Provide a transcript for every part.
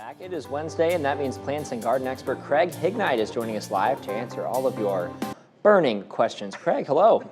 Back. It is Wednesday, and that means plants and garden expert Craig Hignight is joining us live to answer all of your burning questions. Craig, hello.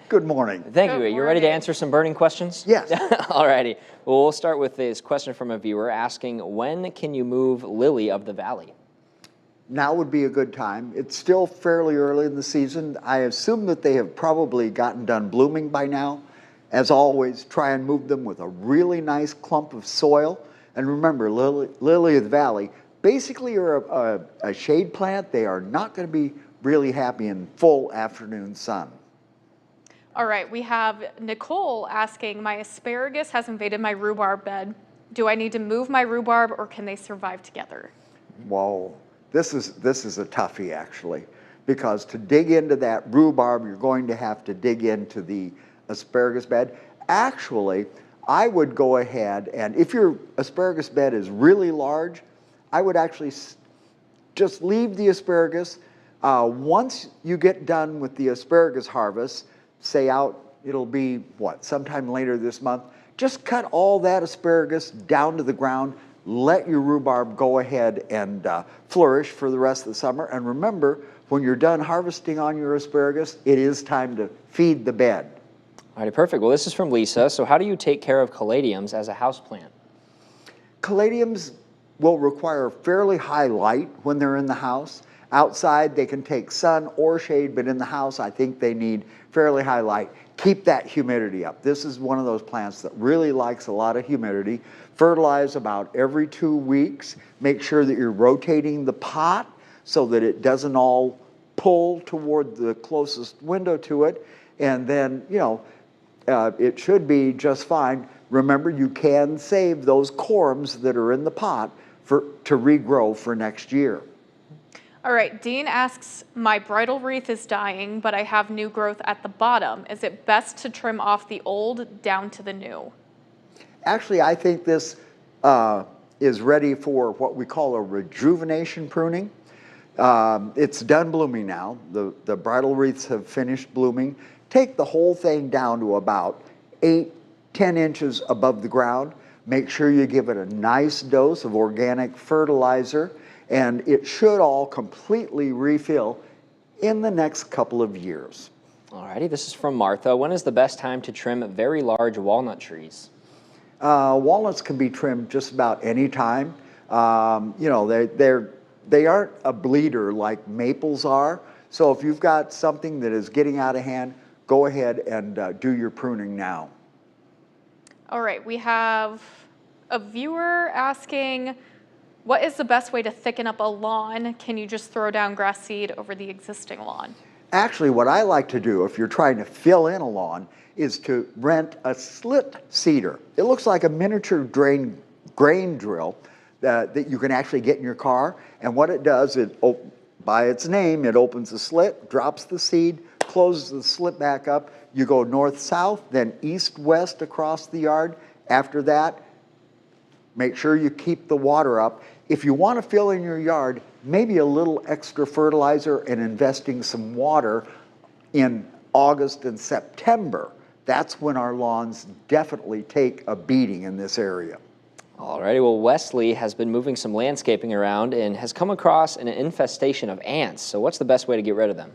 Good morning. Thank you. You ready to answer some burning questions? Yes. All righty. Well, we'll start with this question from a viewer asking, when can you move lily of the valley? Now would be a good time. It's still fairly early in the season. I assume that they have probably gotten done blooming by now. As always, try and move them with a really nice clump of soil. And remember, lily of the valley basically are a shade plant. They are not going to be really happy in full afternoon sun. All right, we have Nicole asking, my asparagus has invaded my rhubarb bed. Do I need to move my rhubarb or can they survive together? Whoa, this is a toughie actually, because to dig into that rhubarb, you're going to have to dig into the asparagus bed. Actually, I would go ahead and if your asparagus bed is really large, I would actually just leave the asparagus. Once you get done with the asparagus harvest, say it'll be sometime later this month, just cut all that asparagus down to the ground, let your rhubarb go ahead and flourish for the rest of the summer. And remember, when you're done harvesting on your asparagus, it is time to feed the bed. All right, perfect. Well, this is from Lisa. So how do you take care of caladiums as a houseplant? Caladiums will require fairly high light when they're in the house. Outside, they can take sun or shade, but in the house, I think they need fairly high light. Keep that humidity up. This is one of those plants that really likes a lot of humidity. Fertilize about every 2 weeks. Make sure that you're rotating the pot so that it doesn't all pull toward the closest window to it. And then, it should be just fine. Remember, you can save those corms that are in the pot to regrow for next year. All right, Dean asks, my bridal wreath is dying, but I have new growth at the bottom. Is it best to trim off the old down to the new? Actually, I think this is ready for what we call a rejuvenation pruning. It's done blooming now. The bridal wreaths have finished blooming. Take the whole thing down to about 8-10 inches above the ground. Make sure you give it a nice dose of organic fertilizer, and it should all completely refill in the next couple of years. All righty, this is from Martha. When is the best time to trim very large walnut trees? Walnuts can be trimmed just about any time. They aren't a bleeder like maples are. So if you've got something that is getting out of hand, go ahead and do your pruning now. All right, we have a viewer asking, what is the best way to thicken up a lawn? Can you just throw down grass seed over the existing lawn? Actually, what I like to do if you're trying to fill in a lawn is to rent a slit seeder. It looks like a miniature grain drill that you can actually get in your car. And what it does, by its name, it opens the slit, drops the seed, closes the slit back up. You go north-south, then east-west across the yard. After that, make sure you keep the water up. If you want to fill in your yard, maybe a little extra fertilizer and investing some water in August and September. That's when our lawns definitely take a beating in this area. All righty, well, Wesley has been moving some landscaping around and has come across an infestation of ants. So what's the best way to get rid of them?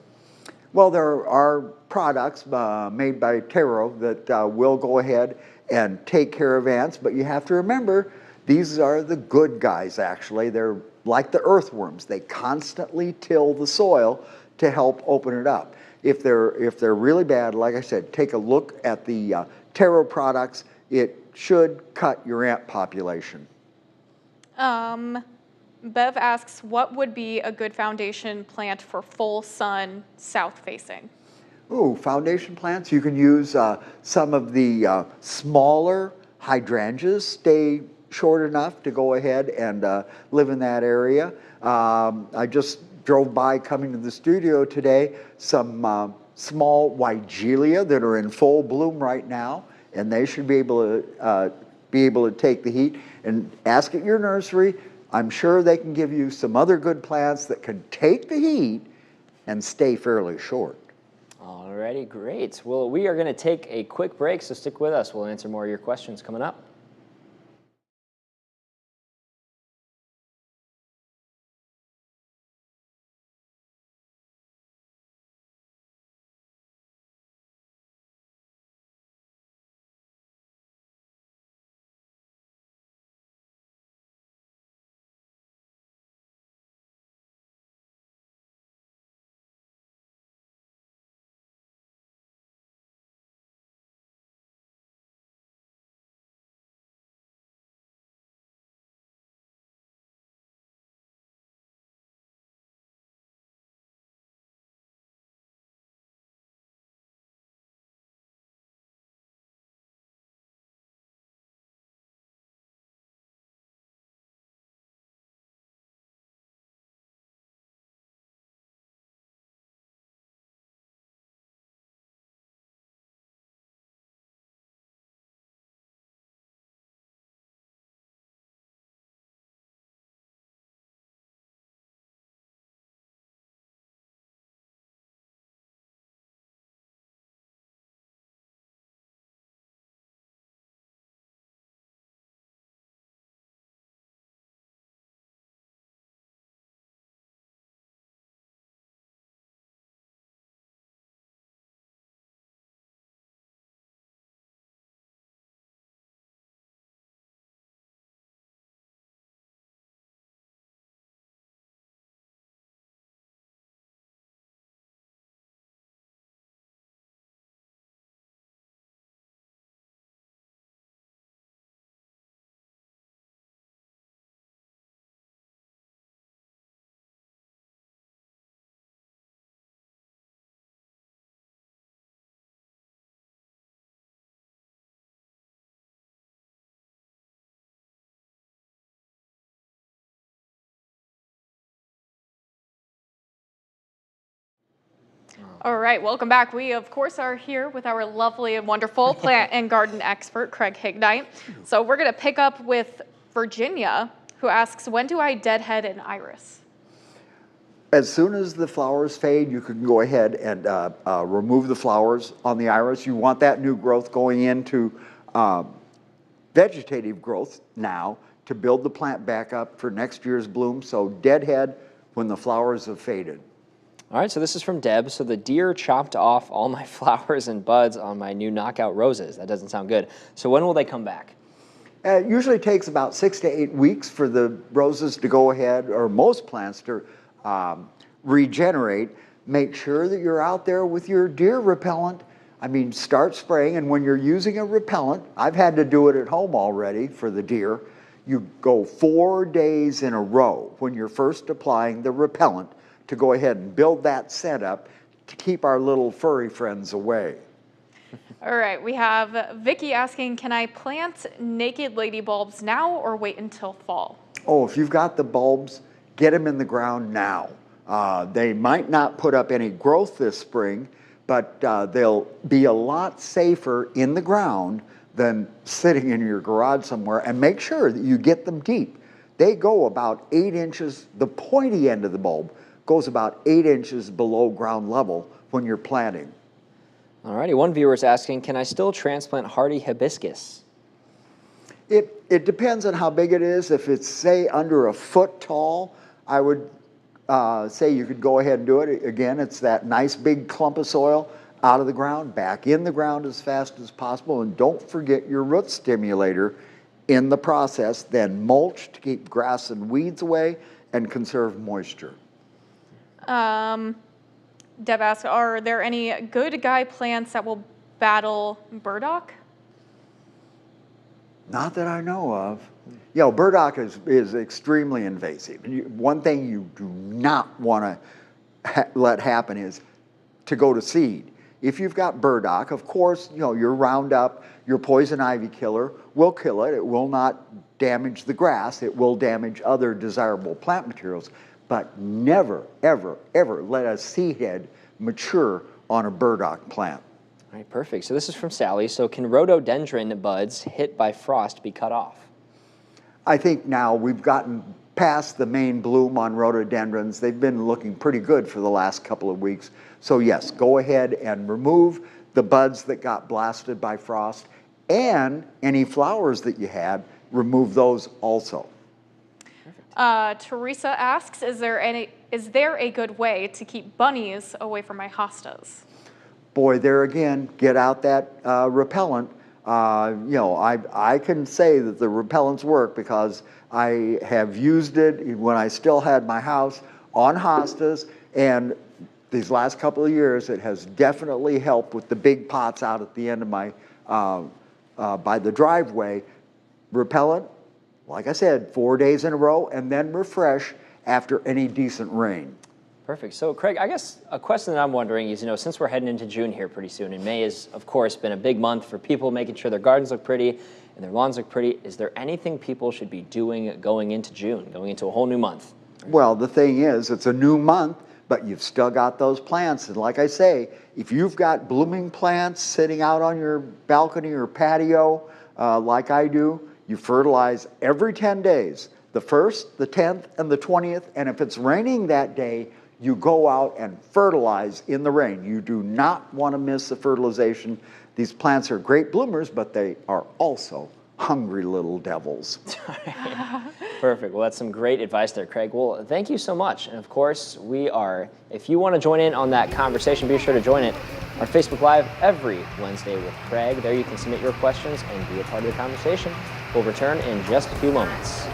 Well, there are products made by Taro that will go ahead and take care of ants, but you have to remember, these are the good guys, actually. They're like the earthworms. They constantly till the soil to help open it up. If they're really bad, like I said, take a look at the Taro products. It should cut your ant population. Bev asks, what would be a good foundation plant for full sun, south facing? Ooh, foundation plants. You can use some of the smaller hydrangeas. Stay short enough to go ahead and live in that area. I just drove by coming to the studio today, some small Weigelia that are in full bloom right now, and they should be able to take the heat. And ask at your nursery. I'm sure they can give you some other good plants that can take the heat and stay fairly short. All righty, great. Well, we are going to take a quick break, so stick with us. We'll answer more of your questions coming up. All right, welcome back. We, of course, are here with our lovely and wonderful plant and garden expert, Craig Hignight. So we're going to pick up with Virginia, who asks, when do I deadhead an iris? As soon as the flowers fade, you can go ahead and remove the flowers on the iris. You want that new growth going into vegetative growth now to build the plant back up for next year's bloom. So deadhead when the flowers have faded. All right, so this is from Deb. So the deer chopped off all my flowers and buds on my new knockout roses. That doesn't sound good. So when will they come back? It usually takes about 6 to 8 weeks for the roses to go ahead, or most plants to regenerate. Make sure that you're out there with your deer repellent. I mean, start spraying, and when you're using a repellent, I've had to do it at home already for the deer, you go 4 days in a row when you're first applying the repellent to go ahead and build that setup to keep our little furry friends away. All right, we have Vicky asking, can I plant naked lady bulbs now or wait until fall? Oh, if you've got the bulbs, get them in the ground now. They might not put up any growth this spring, but they'll be a lot safer in the ground than sitting in your garage somewhere. And make sure that you get them deep. They go about 8 inches, the pointy end of the bulb goes about 8 inches below ground level when you're planting. All righty, one viewer is asking, can I still transplant hardy hibiscus? It depends on how big it is. If it's, say, under a foot tall, I would say you could go ahead and do it. Again, it's that nice big clump of soil out of the ground, back in the ground as fast as possible, and don't forget your root stimulator in the process. Then mulch to keep grass and weeds away and conserve moisture. Deb asks, are there any good guy plants that will battle burdock? Not that I know of. You know, burdock is extremely invasive. One thing you do not want to let happen is to go to seed. If you've got burdock, of course, you know, your Roundup, your poison ivy killer will kill it. It will not damage the grass. It will damage other desirable plant materials. But never, ever, ever let a seed head mature on a burdock plant. All right, perfect. So this is from Sally. So can rhododendron buds hit by frost be cut off? I think now we've gotten past the main bloom on rhododendrons. They've been looking pretty good for the last couple of weeks. So yes, go ahead and remove the buds that got blasted by frost, and any flowers that you had, remove those also. Teresa asks, is there a good way to keep bunnies away from my hostas? Boy, there again, get out that repellent. You know, I can say that the repellents work because I have used it when I still had my house on hostas, and these last couple of years it has definitely helped with the big pots out at the end of my, by the driveway. Repellent, like I said, 4 days in a row, and then refresh after any decent rain. Perfect. So Craig, I guess a question that I'm wondering is, you know, since we're heading into June here pretty soon, and May has, of course, been a big month for people making sure their gardens look pretty and their lawns look pretty, is there anything people should be doing going into June, going into a whole new month? Well, the thing is, it's a new month, but you've still got those plants. And like I say, if you've got blooming plants sitting out on your balcony or patio, like I do, you fertilize every 10 days, the 1st, the 10th, and the 20th. And if it's raining that day, you go out and fertilize in the rain. You do not want to miss the fertilization. These plants are great bloomers, but they are also hungry little devils. Perfect. Well, that's some great advice there, Craig. Well, thank you so much. And of course, if you want to join in on that conversation, be sure to join it. Our Facebook Live every Wednesday with Craig. There you can submit your questions and be a part of the conversation. We'll return in just a few moments.